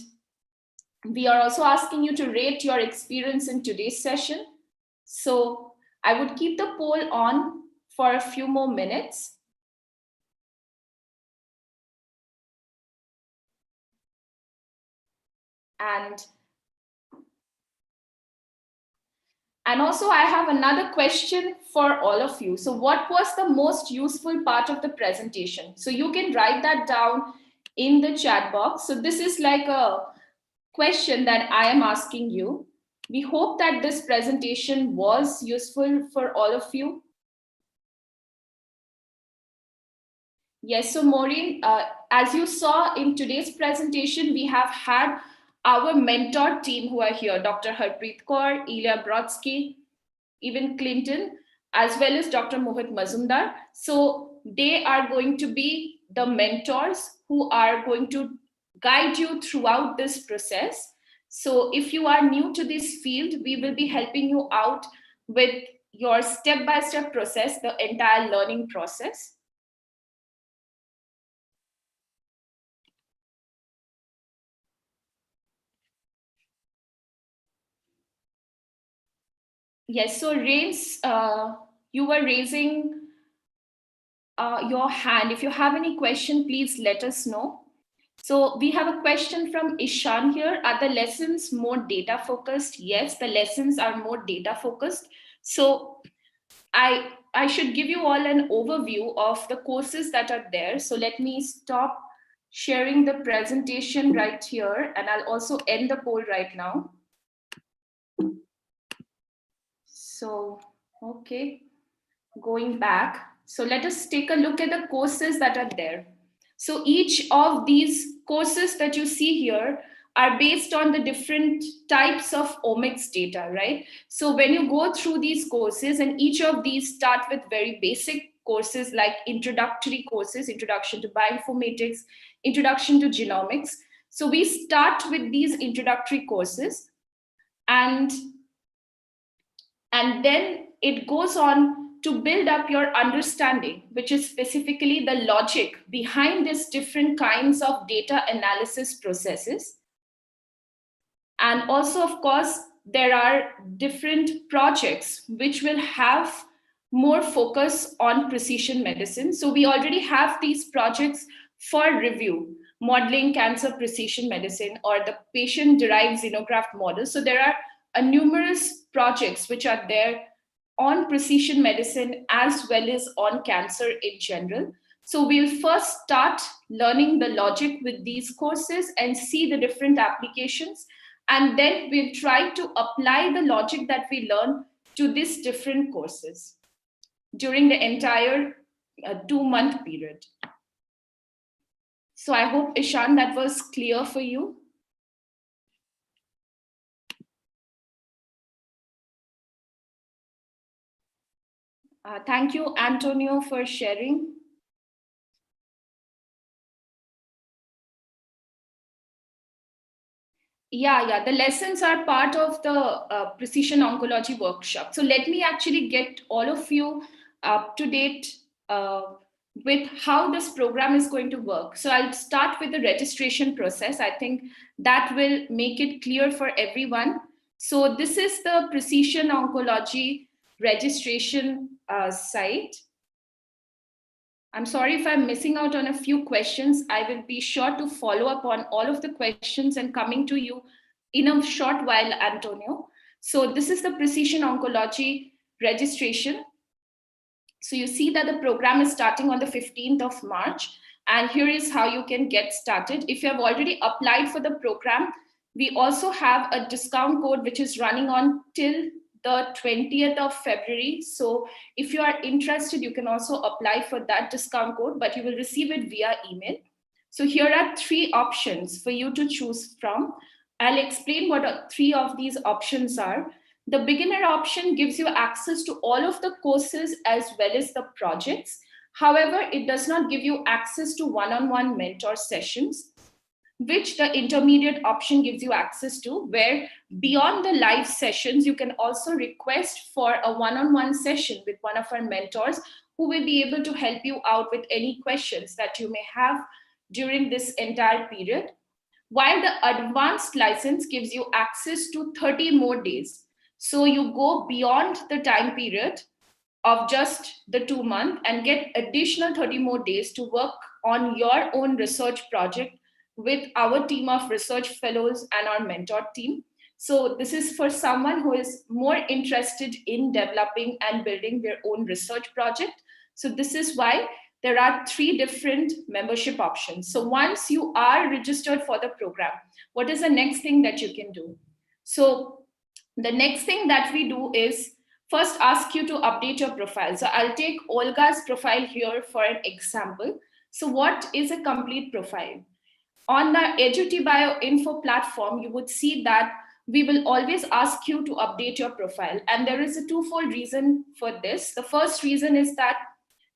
we are also asking you to rate your experience in today's session. So I would keep the poll on for a few more minutes. And also I have another question for all of you. So what was the most useful part of the presentation? So you can write that down in the chat box. So this is like a question that I am asking you. We hope that this presentation was useful for all of you. Yes, so Maureen, as you saw in today's presentation, we have had our mentor team who are here, Dr. Harpreet Kaur, Ilya Brodsky, even Clinton, as well as Dr. Mohit Mazumdar. So they are going to be the mentors who are going to guide you throughout this process. So if you are new to this field, we will be helping you out with your step-by-step process, the entire learning process. Yes, so Rains, you were raising your hand. If you have any question, please let us know. So we have a question from Ishan here. Are the lessons more data focused? Yes, the lessons are more data focused. So I should give you all an overview of the courses that are there. So let me stop sharing the presentation right here, and I'll also end the poll right now. So, okay, going back. So let us take a look at the courses that are there. So each of these courses that you see here are based on the different types of omics data, right? So when you go through these courses, and each of these start with very basic courses like introductory courses, Introduction to Bioinformatics, Introduction to Genomics. So we start with these introductory courses, and then it goes on to build up your understanding, which is specifically the logic behind these different kinds of data analysis processes. And also, of course, there are different projects which will have more focus on precision medicine. So we already have these projects for review, modeling cancer precision medicine or the patient-derived xenograft model. So there are numerous projects which are there on precision medicine as well as on cancer in general. So we'll first start learning the logic with these courses and see the different applications. And then we'll try to apply the logic that we learn to these different courses during the entire 2-month period. So I hope, Ishan, that was clear for you. Thank you, Antonio, for sharing. Yeah, the lessons are part of the precision oncology workshop. So let me actually get all of you up to date with how this program is going to work. So I'll start with the registration process. I think that will make it clear for everyone. So this is the Precision Oncology registration site. I'm sorry if I'm missing out on a few questions. I will be sure to follow up on all of the questions and coming to you in a short while, Antonio. So this is the Precision Oncology registration. So you see that the program is starting on the 15th of March. And here is how you can get started. If you have already applied for the program, we also have a discount code which is running on till the 20th of February. So if you are interested, you can also apply for that discount code, but you will receive it via email. So here are 3 options for you to choose from. I'll explain what 3 of these options are. The beginner option gives you access to all of the courses as well as the projects. However, it does not give you access to one-on-one mentor sessions, which the intermediate option gives you access to, where beyond the live sessions, you can also request for a one-on-one session with one of our mentors who will be able to help you out with any questions that you may have during this entire period. While the advanced license gives you access to 30 more days. So you go beyond the time period of just the 2 months and get additional 30 more days to work on your own research project with our team of research fellows and our mentor team. So this is for someone who is more interested in developing and building their own research project. So this is why there are 3 different membership options. So once you are registered for the program, what is the next thing that you can do? So the next thing that we do is first ask you to update your profile. So I'll take Olga's profile here for an example. So what is a complete profile? On the Eduty Bioinfo platform, you would see that we will always ask you to update your profile. And there is a twofold reason for this. The first reason is that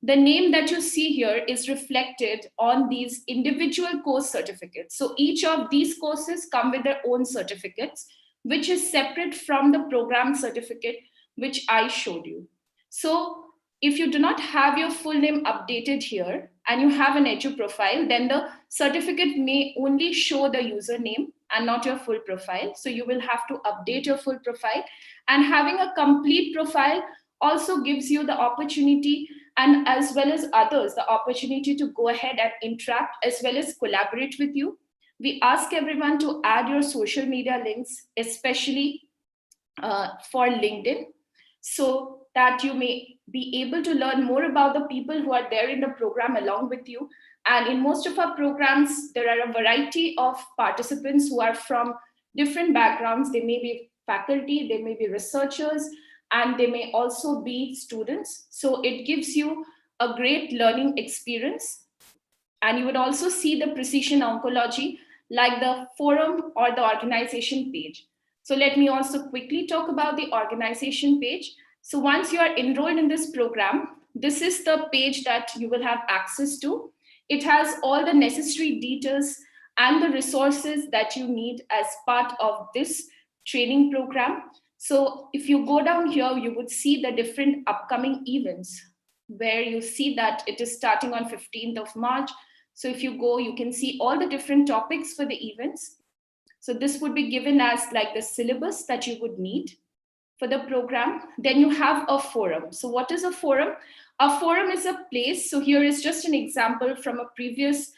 the name that you see here is reflected on these individual course certificates. So each of these courses come with their own certificates, which is separate from the program certificate, which I showed you. So if you do not have your full name updated here and you have an edu profile, then the certificate may only show the username and not your full profile. So you will have to update your full profile. And having a complete profile also gives you the opportunity, and as well as others, the opportunity to go ahead and interact as well as collaborate with you. We ask everyone to add your social media links, especially for LinkedIn, so that you may be able to learn more about the people who are there in the program along with you. And in most of our programs, there are a variety of participants who are from different backgrounds. They may be faculty, they may be researchers, and they may also be students. So it gives you a great learning experience. And you would also see the Precision Oncology, like the forum or the organization page. So let me also quickly talk about the organization page. So once you are enrolled in this program, this is the page that you will have access to. It has all the necessary details and the resources that you need as part of this training program. So if you go down here, you would see the different upcoming events where you see that it is starting on 15th of March. So if you go, you can see all the different topics for the events. So this would be given as like the syllabus that you would need for the program. Then you have a forum. So what is a forum? A forum is a place. So here is just an example from a previous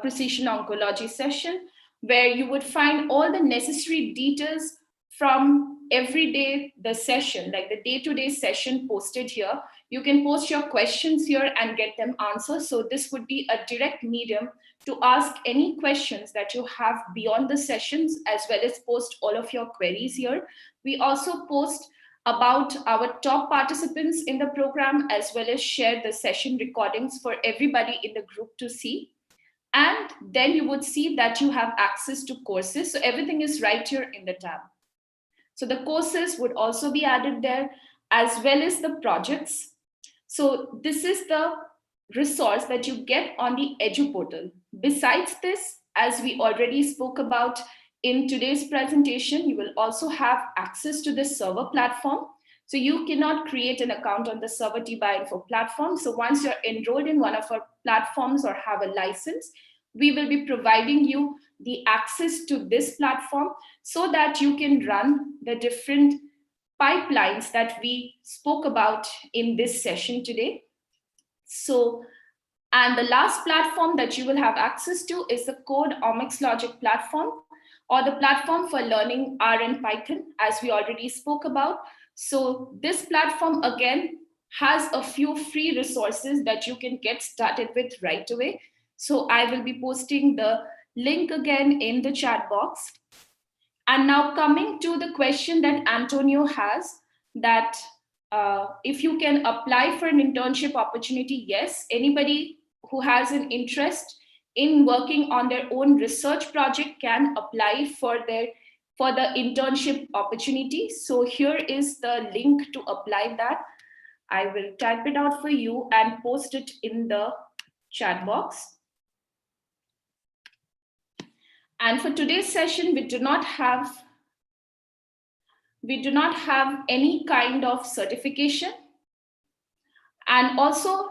Precision Oncology session, where you would find all the necessary details from every day, the session, like the day-to-day session posted here. You can post your questions here and get them answered. So this would be a direct medium to ask any questions that you have beyond the sessions, as well as post all of your queries here. We also post about our top participants in the program, as well as share the session recordings for everybody in the group to see. And then you would see that you have access to courses. So everything is right here in the tab. So the courses would also be added there, as well as the projects. So this is the resource that you get on the Edu portal. Besides this, as we already spoke about in today's presentation, you will also have access to the server platform. So you cannot create an account on the Server Bioinfo platform. So once you're enrolled in one of our platforms or have a license, we will be providing you the access to this platform so that you can run the different pipelines that we spoke about in this session today. So, and the last platform that you will have access to is the Code OmicsLogic platform, or the platform for learning R and Python, as we already spoke about. So this platform, again, has a few free resources that you can get started with right away. So I will be posting the link again in the chat box. And now coming to the question that Antonio has, that if you can apply for an internship opportunity, yes, anybody who has an interest in working on their own research project can apply for the internship opportunity. So here is the link to apply that. I will type it out for you and post it in the chat box. And for today's session, we do not have any kind of certification. And also,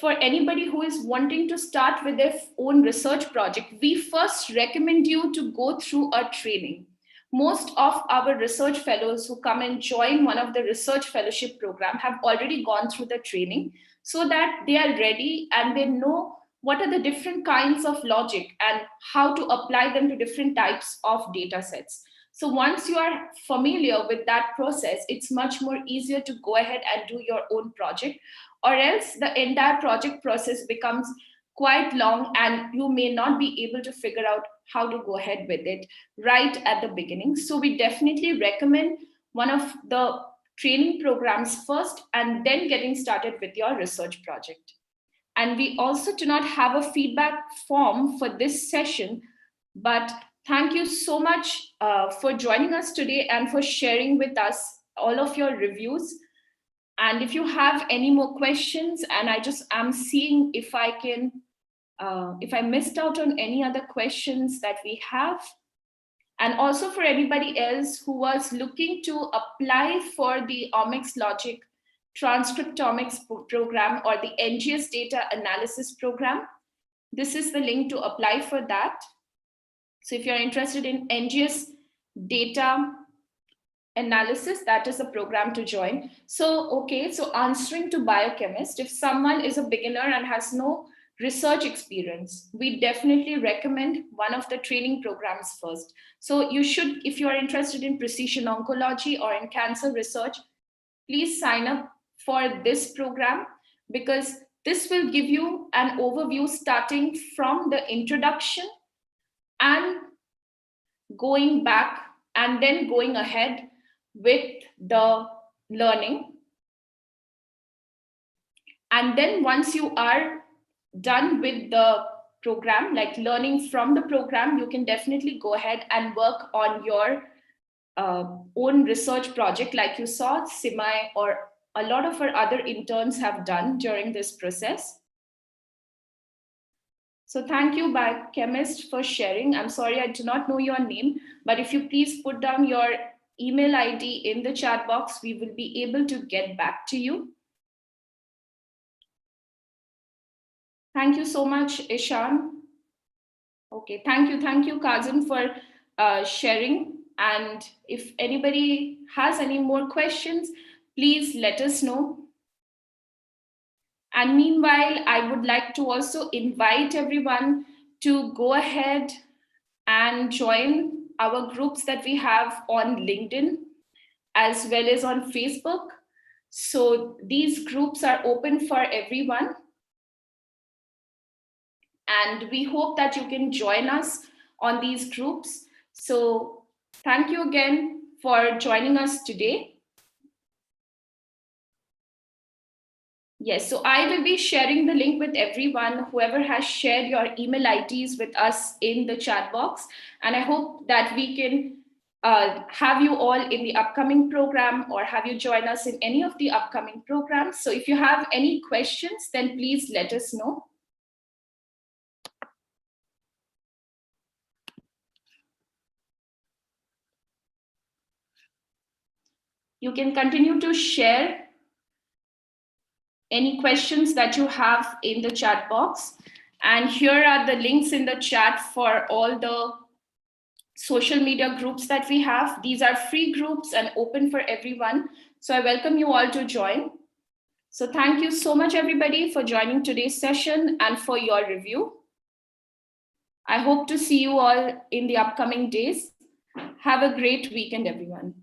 for anybody who is wanting to start with their own research project, we first recommend you to go through a training. Most of our research fellows who come and join one of the research fellowship program have already gone through the training, so that they are ready and they know what are the different kinds of logic and how to apply them to different types of data sets. So once you are familiar with that process, it's much more easier to go ahead and do your own project, or else the entire project process becomes quite long and you may not be able to figure out how to go ahead with it right at the beginning. So we definitely recommend one of the training programs first and then getting started with your research project. And we also do not have a feedback form for this session, but thank you so much for joining us today and for sharing with us all of your reviews. And if you have any more questions, and I'm seeing if I can, if I missed out on any other questions that we have. And also for anybody else who was looking to apply for the OmicsLogic transcriptomics program or the NGS data analysis program, this is the link to apply for that. So if you're interested in NGS data analysis, that is a program to join. So, okay, so answering to biochemist, if someone is a beginner and has no research experience, we definitely recommend one of the training programs first. So you should, if you are interested in precision oncology or in cancer research, please sign up for this program, because this will give you an overview starting from the introduction and going back and then going ahead with the learning. And then once you are done with the program, like learning from the program, you can definitely go ahead and work on your own research project, like you saw Simai or a lot of our other interns have done during this process. So thank you, biochemist, for sharing. I'm sorry, I do not know your name, but if you please put down your email ID in the chat box, we will be able to get back to you. Thank you so much, Ishan. Okay, thank you, Kazim, for sharing. And if anybody has any more questions, please let us know. And meanwhile, I would like to also invite everyone to go ahead and join our groups that we have on LinkedIn as well as on Facebook. So these groups are open for everyone. And we hope that you can join us on these groups. So thank you again for joining us today. Yes, so I will be sharing the link with everyone, whoever has shared your email IDs with us in the chat box. And I hope that we can have you all in the upcoming program or have you join us in any of the upcoming programs. So if you have any questions, then please let us know. You can continue to share any questions that you have in the chat box. And here are the links in the chat for all the social media groups that we have. These are free groups and open for everyone. So I welcome you all to join. So thank you so much, everybody, for joining today's session and for your review. I hope to see you all in the upcoming days. Have a great weekend, everyone.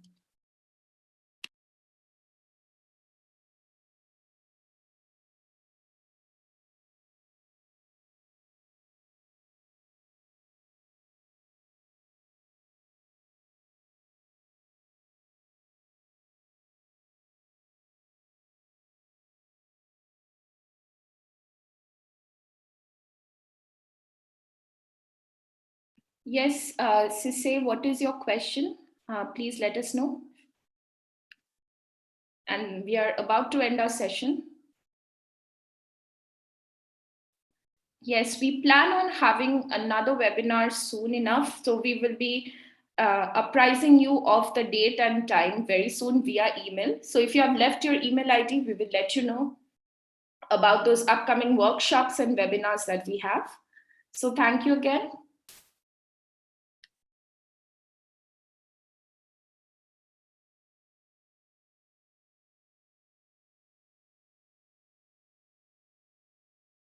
Yes, Sise, what is your question? Please let us know. And we are about to end our session. Yes, we plan on having another webinar soon enough. So we will be apprising you of the date and time very soon via email. So if you have left your email ID, we will let you know about those upcoming workshops and webinars that we have. So thank you again.